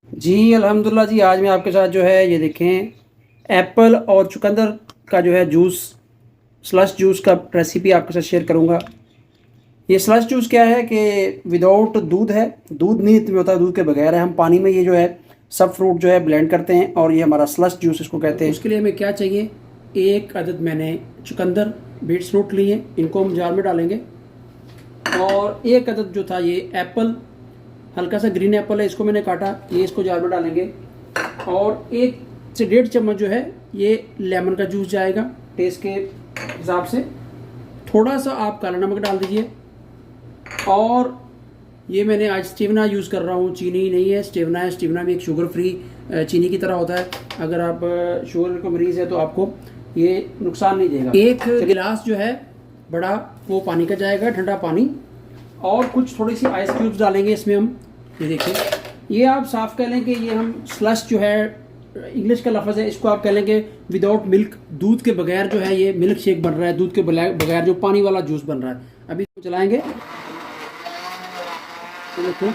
जी अल्हम्दुलिल्लाह जी, आज मैं आपके साथ जो है ये देखें एप्पल और चुकंदर का जो है जूस, स्लश जूस का रेसिपी आपके साथ शेयर करूंगा। ये स्लश जूस क्या है कि विदाउट दूध है, दूध नहीं इसमें होता, दूध के बगैर है। हम पानी में ये जो है सब फ्रूट जो है ब्लेंड करते हैं और ये हमारा स्लश जूस इसको कहते हैं। उसके लिए हमें क्या चाहिए, एक अदद मैंने चुकंदर बीट्स फ्रूट लिए, इनको हम जार में डालेंगे। और एक अदद जो था ये एप्पल, हल्का सा ग्रीन एप्पल है, इसको मैंने काटा, ये इसको जार में डालेंगे। और 1 से 1.5 चम्मच जो है ये लेमन का जूस जाएगा टेस्ट के हिसाब से। थोड़ा सा आप काला नमक डाल दीजिए। और ये मैंने आज स्टेवना यूज़ कर रहा हूँ, चीनी नहीं है, स्टेवना है। स्टेवना भी एक शुगर फ्री चीनी की तरह होता है। अगर आप शुगर का मरीज़ है तो आपको ये नुकसान नहीं देगा। 1 गिलास जो है बड़ा वो पानी का जाएगा, ठंडा पानी। और कुछ थोड़ी सी आइस क्यूब्स डालेंगे इसमें हम। ये देखिए, ये आप साफ कह लें कि ये हम स्लश जो है, इंग्लिश का लफ्ज़ है, इसको आप कह लें कि विदाउट मिल्क, दूध के बगैर जो है ये मिल्क शेक बन रहा है, दूध के बगैर जो पानी वाला जूस बन रहा है। अभी इसको चलाएंगे, तो देखो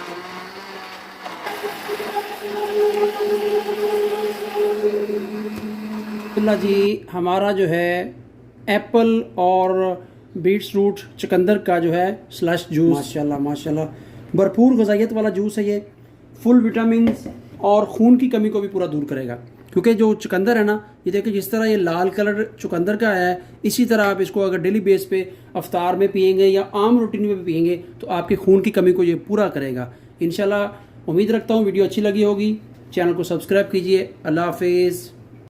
जी हमारा जो है एप्पल और बीट्स रूट चुकंदर का जो है स्लश जूस, माशाल्लाह माशाल्लाह, भरपूर ग़िज़ाइयत वाला जूस है ये। फुल विटामिन और खून की कमी को भी पूरा दूर करेगा। क्योंकि जो चुकंदर है ना, ये देखिए जिस तरह ये लाल कलर चुकंदर का है, इसी तरह आप इसको अगर डेली बेस पे अफ्तार में पियेंगे या आम रूटीन में भी पियेंगे तो आपकी खून की कमी को ये पूरा करेगा इंशाल्लाह। उम्मीद रखता हूँ वीडियो अच्छी लगी होगी। चैनल को सब्सक्राइब कीजिए। अल्लाह हाफिज़।